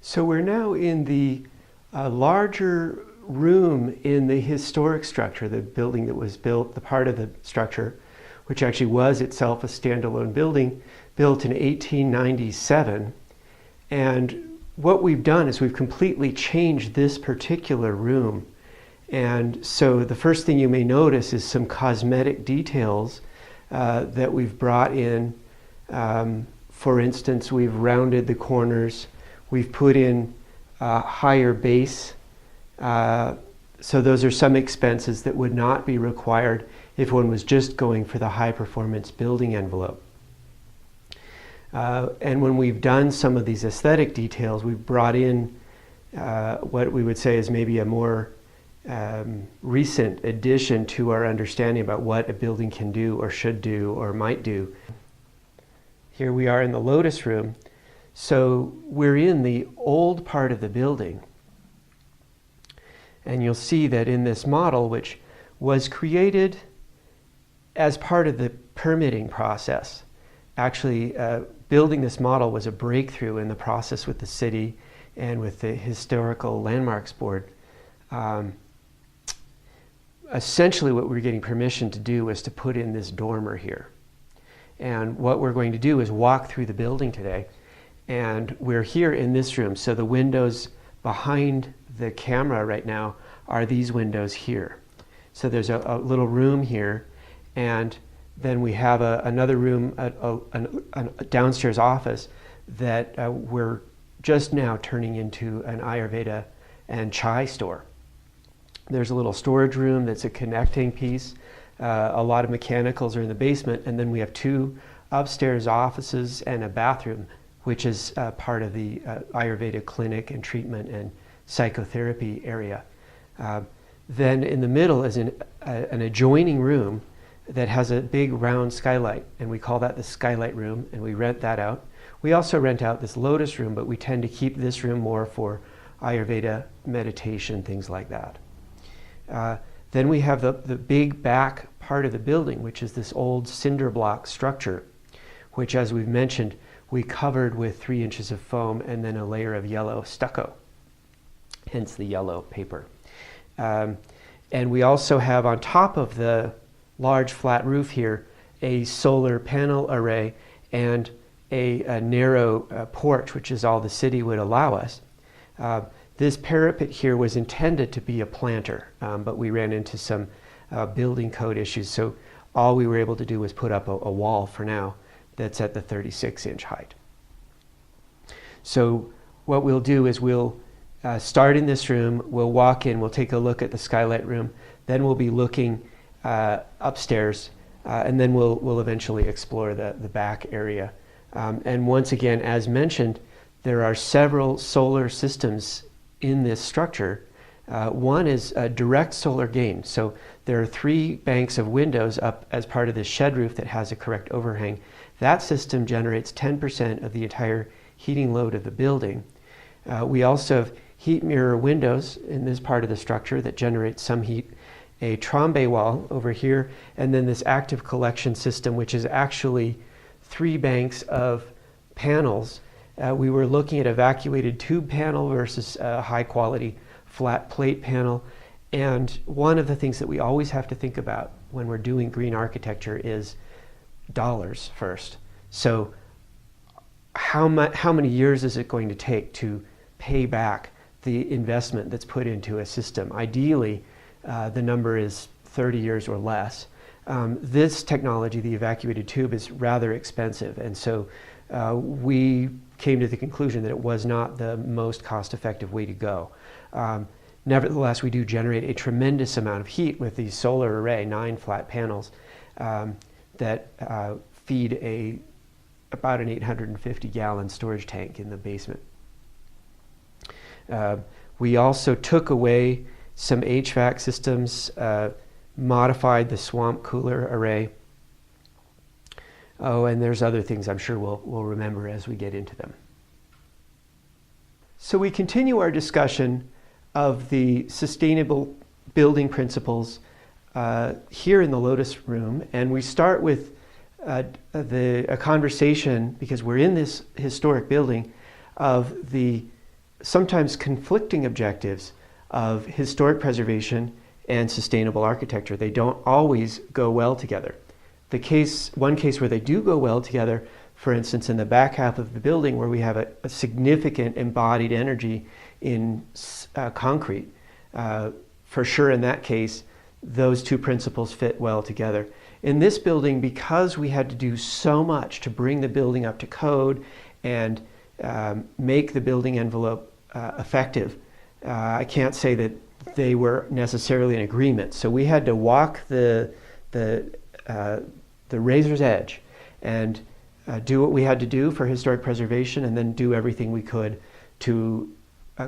So we're now in the larger room in the historic structure, the building that was built, the part of the structure, which actually was itself a standalone building, built in 1897. And what we've done is we've completely changed this particular room. And so the first thing you may notice is some cosmetic details that we've brought in. For instance, we've rounded the corners. We've put in higher base. So those are some expenses that would not be required if one was just going for the high performance building envelope. And when we've done some of these aesthetic details, we've brought in what we would say is maybe a more recent addition to our understanding about what a building can do or should do or might do. Here we are in the Lotus room. So we're in the old part of the building. And you'll see that in this model, which was created as part of the permitting process, actually building this model was a breakthrough in the process with the city and with the Historical Landmarks Board. Essentially what we're getting permission to do is to put in this dormer here. And what we're going to do is walk through the building today. And we're here in this room. So the windows behind the camera right now are these windows here. So there's a little room here. And then we have another room, a downstairs office that we're just now turning into an Ayurveda and chai store. There's a little storage room that's a connecting piece. A lot of mechanicals are in the basement, and then we have two upstairs offices and a bathroom, which is part of the Ayurveda clinic and treatment and psychotherapy area. Then in the middle is an adjoining room that has a big round skylight, and we call that the skylight room, and we rent that out. We also rent out this Lotus room, but we tend to keep this room more for Ayurveda meditation, things like that. Then we have the big back part of the building, which is this old cinder block structure, which, as we've mentioned, we covered with 3 inches of foam and then a layer of yellow stucco, hence the yellow paper. And we also have on top of the large flat roof here a solar panel array and a narrow porch, which is all the city would allow us. This parapet here was intended to be a planter, but we ran into some building code issues, so all we were able to do was put up a wall for now that's at the 36-inch height. So what we'll do is we'll start in this room, we'll walk in, we'll take a look at the skylight room, then we'll be looking upstairs, and then we'll eventually explore the back area. And once again, as mentioned, there are several solar systems in this structure. One is a direct solar gain. So there are 3 banks of windows up as part of this shed roof that has a correct overhang. That system generates 10% of the entire heating load of the building. We also have heat mirror windows in this part of the structure that generate some heat, a trombe wall over here, and then this active collection system, which is actually 3 banks of panels. We were looking at evacuated tube panel versus high quality flat plate panel. And one of the things that we always have to think about when we're doing green architecture is dollars first. So how many years is it going to take to pay back the investment that's put into a system? Ideally, the number is 30 years or less. This technology, the evacuated tube, is rather expensive. And so we came to the conclusion that it was not the most cost-effective way to go. Nevertheless, we do generate a tremendous amount of heat with these solar array, 9 flat panels that feed about an 850-gallon storage tank in the basement. We also took away some HVAC systems, modified the swamp cooler array. Oh, and there's other things I'm sure we'll remember as we get into them. So we continue our discussion of the sustainable building principles here in the Lotus room, and we start with a conversation, because we're in this historic building, of the sometimes conflicting objectives of historic preservation and sustainable architecture. They don't always go well together. One case where they do go well together, for instance, in the back half of the building where we have a significant embodied energy in concrete, for sure in that case, those two principles fit well together. In this building, because we had to do so much to bring the building up to code and make the building envelope effective, I can't say that they were necessarily in agreement. So we had to walk the razor's edge and do what we had to do for historic preservation, and then do everything we could to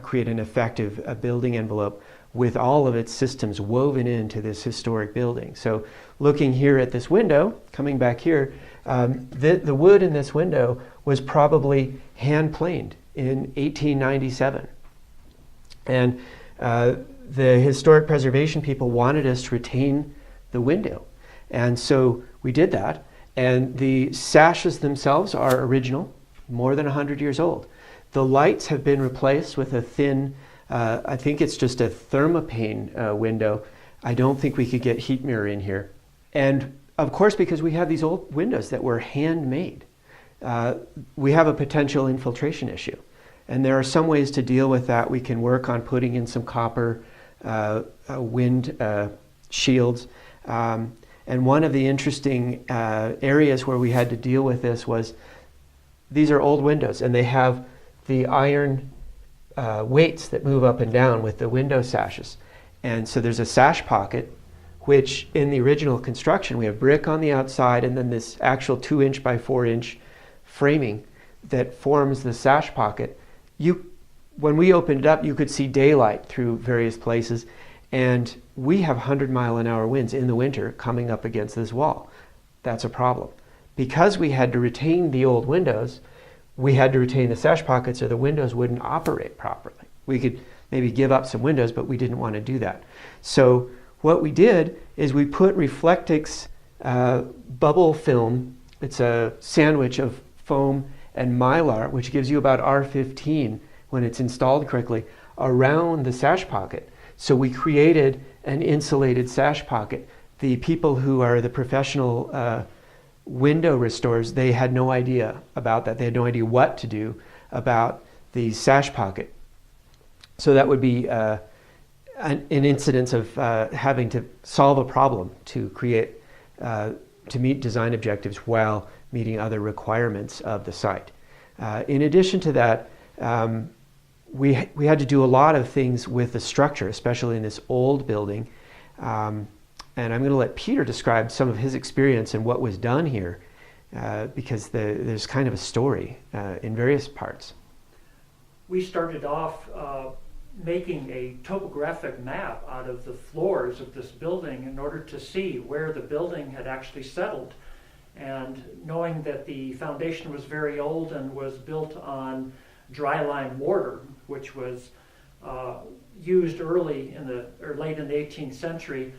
create an effective building envelope with all of its systems woven into this historic building. So looking here at this window, coming back here, the wood in this window was probably hand planed in 1897. And the historic preservation people wanted us to retain the window. And so we did that. And the sashes themselves are original, more than 100 years old. The lights have been replaced with a thin, I think it's just a thermopane window. I don't think we could get heat mirror in here. And of course, because we have these old windows that were handmade, we have a potential infiltration issue. And there are some ways to deal with that. We can work on putting in some copper wind shields. And one of the interesting areas where we had to deal with this was, these are old windows and they have the iron weights that move up and down with the window sashes. And so there's a sash pocket, which in the original construction, we have brick on the outside and then this actual 2" by 4" framing that forms the sash pocket. When we opened it up, you could see daylight through various places. And we have 100-mile-an-hour winds in the winter coming up against this wall. That's a problem. Because we had to retain the old windows, we had to retain the sash pockets or the windows wouldn't operate properly. We could maybe give up some windows, but we didn't want to do that. So what we did is we put Reflectix bubble film. It's a sandwich of foam and Mylar, which gives you about R15 when it's installed correctly, around the sash pocket. So we created an insulated sash pocket. The people who are the professional window restorers, they had no idea about that. They had no idea what to do about the sash pocket. So that would be an incidence of having to solve a problem to create, to meet design objectives while meeting other requirements of the site. In addition to that, we had to do a lot of things with the structure, especially in this old building. And I'm going to let Peter describe some of his experience and what was done here, because there's kind of a story in various parts. We started off making a topographic map out of the floors of this building in order to see where the building had actually settled. And knowing that the foundation was very old and was built on dry lime mortar, which was used late in the 18th century.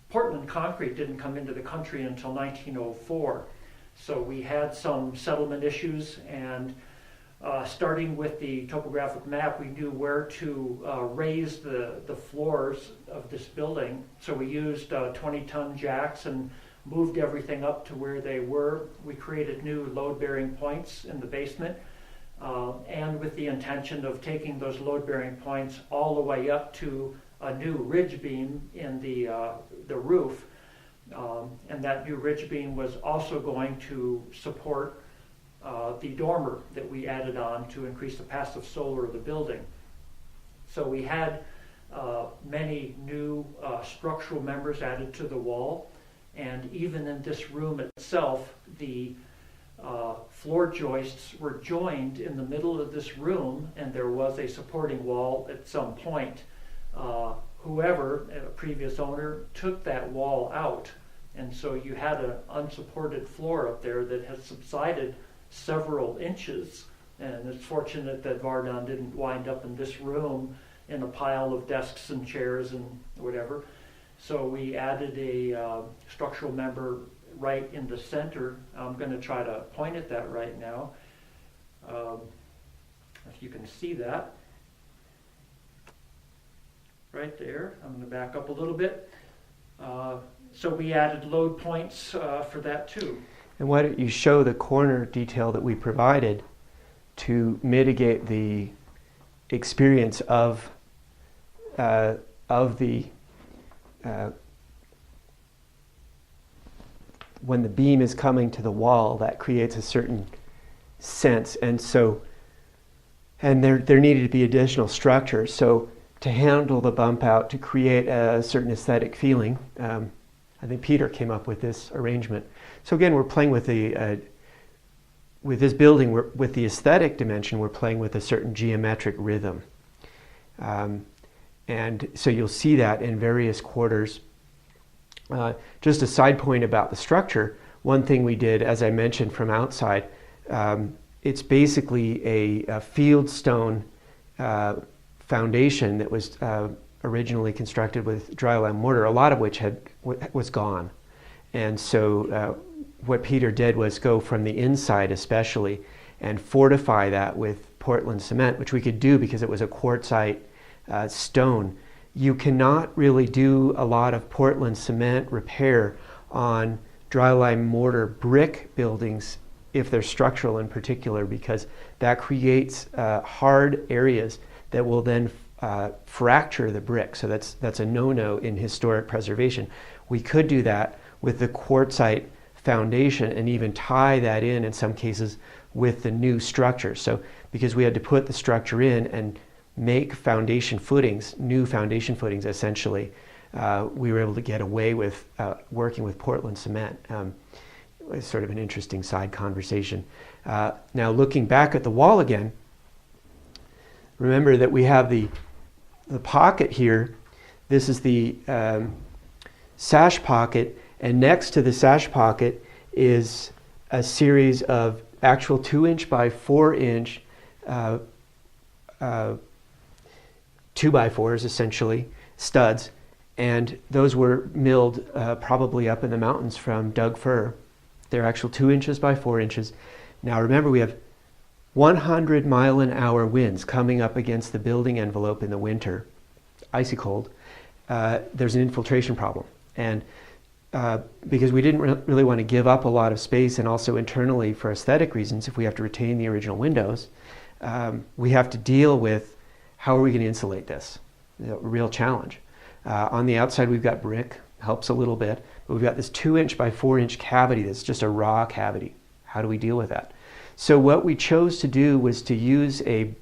Portland concrete didn't come into the country until 1904. So we had some settlement issues, and starting with the topographic map, we knew where to raise the floors of this building. So we used 20-ton jacks and moved everything up to where they were. We created new load-bearing points in the basement. And with the intention of taking those load-bearing points all the way up to a new ridge beam in the roof. And that new ridge beam was also going to support the dormer that we added on to increase the passive solar of the building. So we had many new structural members added to the wall. And even in this room itself, the floor joists were joined in the middle of this room, and there was a supporting wall at some point. Whoever, a previous owner, took that wall out, and so you had an unsupported floor up there that has subsided several inches. And it's fortunate that Vardon didn't wind up in this room in a pile of desks and chairs and whatever. So we added a structural member right in the center. I'm going to try to point at that right now. If you can see that. Right there. I'm going to back up a little bit. So we added load points for that too. And why don't you show the corner detail that we provided to mitigate the experience of the when the beam is coming to the wall, that creates a certain sense. And so, and there needed to be additional structure. So to handle the bump out, to create a certain aesthetic feeling, I think Peter came up with this arrangement. So again, we're playing with with this building, with the aesthetic dimension, we're playing with a certain geometric rhythm. And so you'll see that in various quarters. Just a side point about the structure, one thing we did, as I mentioned from outside, it's basically a field stone foundation that was originally constructed with dry lime mortar, a lot of which was gone. And so what Peter did was go from the inside especially and fortify that with Portland cement, which we could do because it was a quartzite stone. You cannot really do a lot of Portland cement repair on dry lime mortar brick buildings if they're structural in particular, because that creates hard areas that will then fracture the brick. So that's a no-no in historic preservation. We could do that with the quartzite foundation and even tie that in some cases with the new structure. So because we had to put the structure in and make foundation footings, new foundation footings essentially, we were able to get away with working with Portland cement. It's sort of an interesting side conversation. Now looking back at the wall again, remember that we have the pocket here. This is the sash pocket, and next to the sash pocket is a series of actual 2-inch by 4-inch 2x4s, essentially, studs, and those were milled probably up in the mountains from Doug fir. They're actual 2 inches by 4 inches. Now remember, we have 100-mile-an-hour winds coming up against the building envelope in the winter, icy cold. There's an infiltration problem, and because we didn't really want to give up a lot of space, and also internally for aesthetic reasons, if we have to retain the original windows, we have to deal with how are we going to insulate this? A real challenge. On the outside we've got brick, helps a little bit, but we've got this 2-inch by 4-inch cavity that's just a raw cavity. How do we deal with that? So what we chose to do was to use a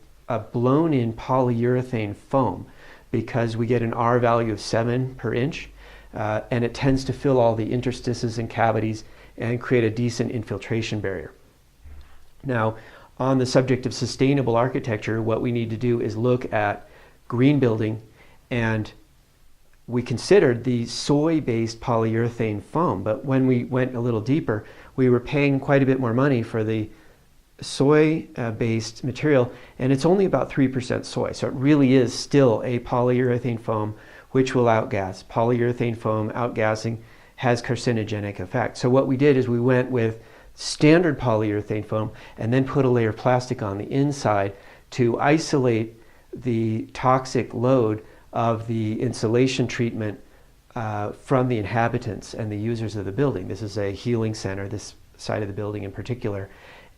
blown-in polyurethane foam, because we get an R value of 7 per inch, and it tends to fill all the interstices and cavities and create a decent infiltration barrier. Now, on the subject of sustainable architecture, what we need to do is look at green building, and we considered the soy-based polyurethane foam, but when we went a little deeper, we were paying quite a bit more money for the soy-based material, and it's only about 3% soy, so it really is still a polyurethane foam which will outgas. Polyurethane foam outgassing has carcinogenic effect. So what we did is we went with standard polyurethane foam and then put a layer of plastic on the inside to isolate the toxic load of the insulation treatment from the inhabitants and the users of the building. This is a healing center, this side of the building in particular.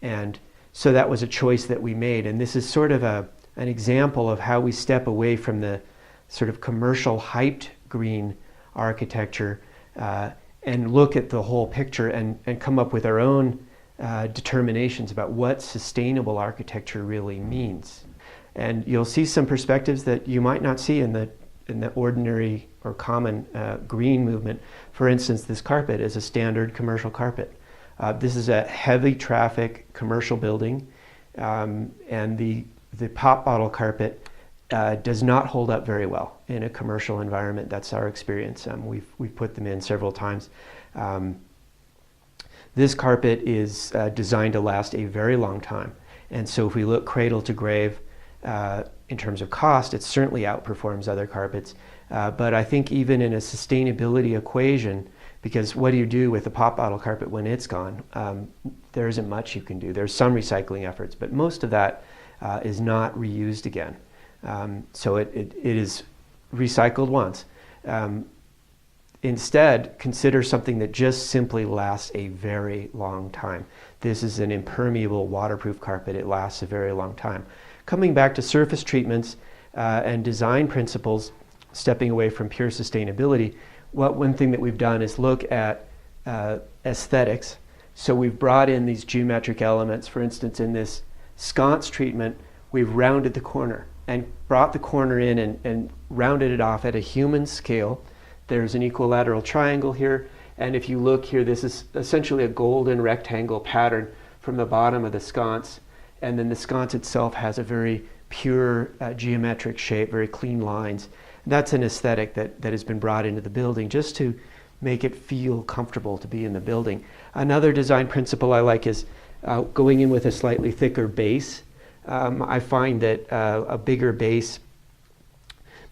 And so that was a choice that we made. And this is sort of an example of how we step away from the sort of commercial hyped green architecture and look at the whole picture and come up with our own determinations about what sustainable architecture really means. And you'll see some perspectives that you might not see in the ordinary or common green movement. For instance, this carpet is a standard commercial carpet. This is a heavy traffic commercial building, and the pop bottle carpet does not hold up very well in a commercial environment. That's our experience. We've put them in several times. This carpet is designed to last a very long time, and so if we look cradle to grave in terms of cost, it certainly outperforms other carpets. But I think even in a sustainability equation, because what do you do with the pop bottle carpet when it's gone? There isn't much you can do. There's some recycling efforts, but most of that is not reused again. So it is recycled once. Instead, consider something that just simply lasts a very long time. This is an impermeable waterproof carpet. It lasts a very long time. Coming back to surface treatments and design principles, stepping away from pure sustainability, one thing that we've done is look at aesthetics. So we've brought in these geometric elements. For instance, in this sconce treatment, we've rounded the corner and brought the corner in and rounded it off at a human scale. There's an equilateral triangle here, and if you look here, this is essentially a golden rectangle pattern from the bottom of the sconce, and then the sconce itself has a very pure geometric shape, very clean lines. That's an aesthetic that has been brought into the building just to make it feel comfortable to be in the building. Another design principle I like is going in with a slightly thicker base. I find that a bigger base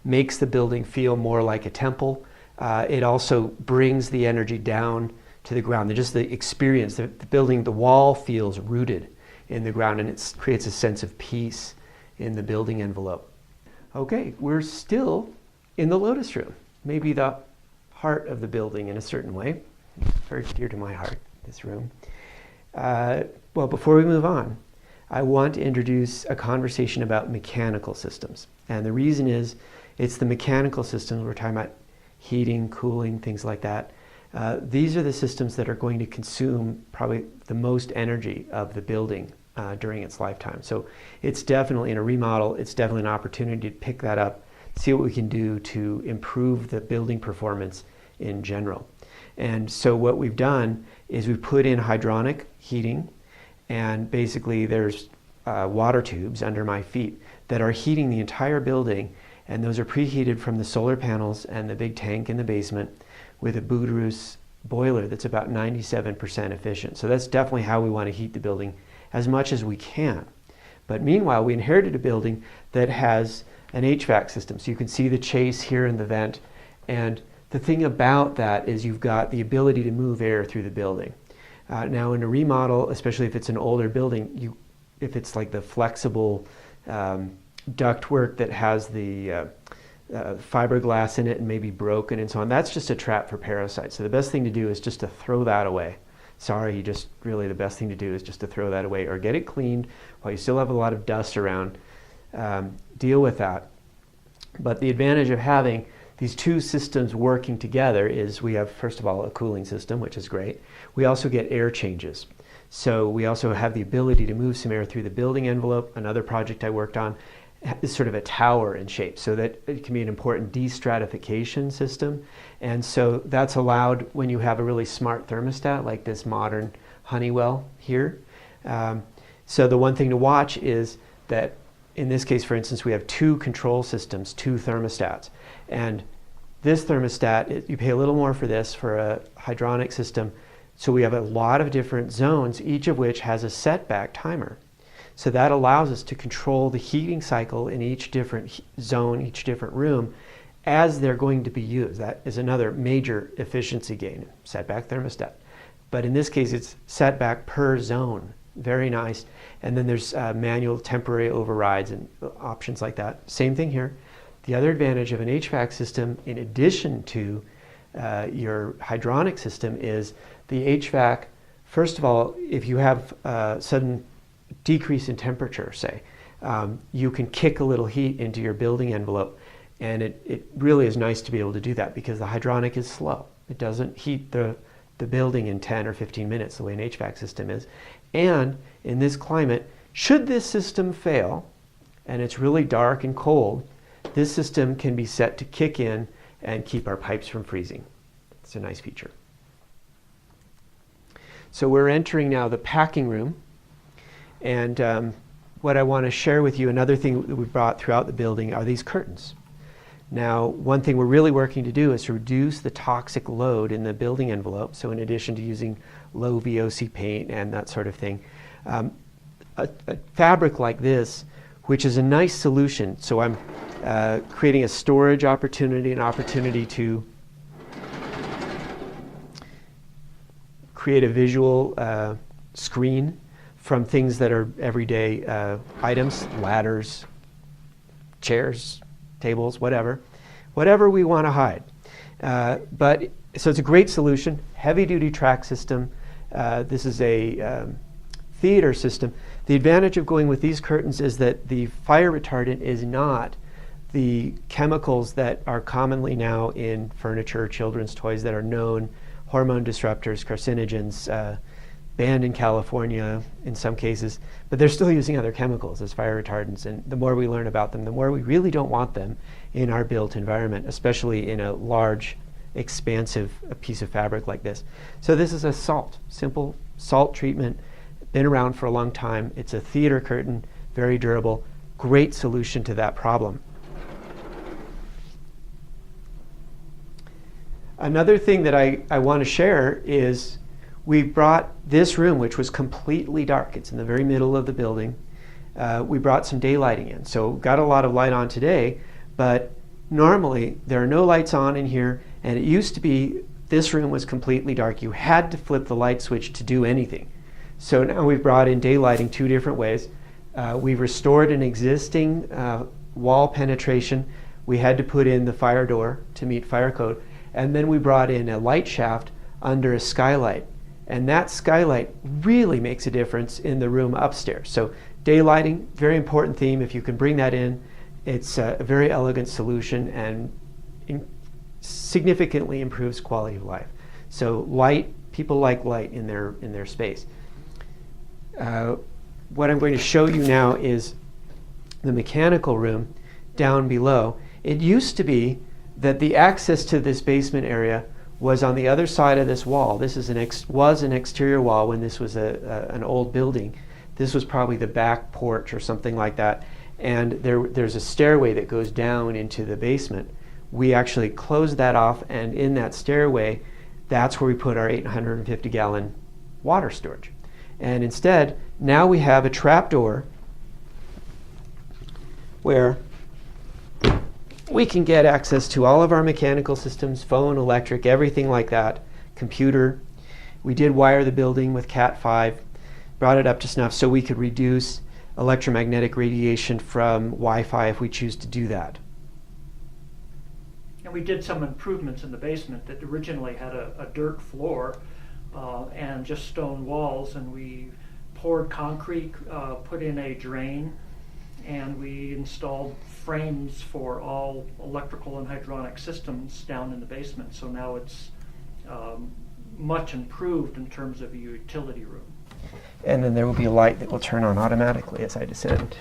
makes the building feel more like a temple. It also brings the energy down to the ground. Just the experience, the building, the wall feels rooted in the ground, and it creates a sense of peace in the building envelope. Okay, we're still in the Lotus room, maybe the heart of the building in a certain way. Very dear to my heart, this room. Well, before we move on, I want to introduce a conversation about mechanical systems. And the reason is, it's the mechanical systems, we're talking about heating, cooling, things like that. These are the systems that are going to consume probably the most energy of the building during its lifetime. So it's definitely, in a remodel, it's definitely an opportunity to pick that up, see what we can do to improve the building performance in general. And so what we've done is we've put in hydronic heating, and basically there's water tubes under my feet that are heating the entire building, and those are preheated from the solar panels and the big tank in the basement with a Booterus boiler that's about 97% efficient. So that's definitely how we want to heat the building as much as we can. But meanwhile, we inherited a building that has an HVAC system. So you can see the chase here in the vent. And the thing about that is you've got the ability to move air through the building. Now in a remodel, especially if it's an older building, if it's like the flexible ductwork that has the fiberglass in it and maybe broken and so on, that's just a trap for parasites. So the best thing to do is just to throw that away. Sorry, the best thing to do is just to throw that away or get it cleaned while you still have a lot of dust around. Deal with that. But the advantage of having these two systems working together is we have, first of all, a cooling system, which is great. We also get air changes. So we also have the ability to move some air through the building envelope. Another project I worked on is sort of a tower in shape, so that it can be an important destratification system. And so that's allowed when you have a really smart thermostat like this modern Honeywell here. So the one thing to watch is that in this case, for instance, we have two control systems, two thermostats. And this thermostat, you pay a little more for this, for a hydronic system. So we have a lot of different zones, each of which has a setback timer. So that allows us to control the heating cycle in each different zone, each different room, as they're going to be used. That is another major efficiency gain, setback thermostat. But in this case, it's setback per zone. Very nice. And then there's manual temporary overrides and options like that. Same thing here. The other advantage of an HVAC system, in addition to your hydronic system, is the HVAC. First of all, if you have a sudden decrease in temperature, say, you can kick a little heat into your building envelope. And it really is nice to be able to do that because the hydronic is slow. It doesn't heat the building in 10 or 15 minutes the way an HVAC system is. And in this climate, should this system fail, and it's really dark and cold, this system can be set to kick in and keep our pipes from freezing. It's a nice feature. So we're entering now the packing room. And what I want to share with you, another thing that we brought throughout the building, are these curtains. Now, one thing we're really working to do is to reduce the toxic load in the building envelope. So in addition to using low VOC paint and that sort of thing, a fabric like this, which is a nice solution. So I'm creating a storage opportunity, an opportunity to create a visual screen from things that are everyday items, ladders, chairs, tables, whatever we want to hide. So it's a great solution, heavy-duty track system. This is a theater system. The advantage of going with these curtains is that the fire retardant is not the chemicals that are commonly now in furniture, children's toys that are known, hormone disruptors, carcinogens, banned in California in some cases, but they're still using other chemicals as fire retardants, and the more we learn about them, the more we really don't want them in our built environment, especially in a large, expansive piece of fabric like this. So this is a simple salt treatment, been around for a long time. It's a theater curtain, very durable, great solution to that problem. Another thing that I want to share is we brought this room, which was completely dark. It's in the very middle of the building. We brought some daylighting in. So got a lot of light on today, but normally there are no lights on in here, and it used to be this room was completely dark. You had to flip the light switch to do anything. So now we've brought in daylighting 2 different ways. We've restored an existing wall penetration. We had to put in the fire door to meet fire code. And then we brought in a light shaft under a skylight. And that skylight really makes a difference in the room upstairs. So daylighting, very important theme. If you can bring that in, it's a very elegant solution and significantly improves quality of life. So light, people like light in their space. What I'm going to show you now is the mechanical room down below. It used to be that the access to this basement area was on the other side of this wall. This is was an exterior wall when this was an old building. This was probably the back porch or something like that. And there's a stairway that goes down into the basement. We actually closed that off, and in that stairway, that's where we put our 850-gallon water storage. And instead, now we have a trap door where we can get access to all of our mechanical systems, phone, electric, everything like that, computer. We did wire the building with Cat5, brought it up to snuff so we could reduce electromagnetic radiation from Wi-Fi if we choose to do that. And we did some improvements in the basement that originally had a dirt floor and just stone walls, and we poured concrete, put in a drain, and we installed frames for all electrical and hydronic systems down in the basement. So now it's much improved in terms of a utility room. And then there will be a light that will turn on automatically as I descend.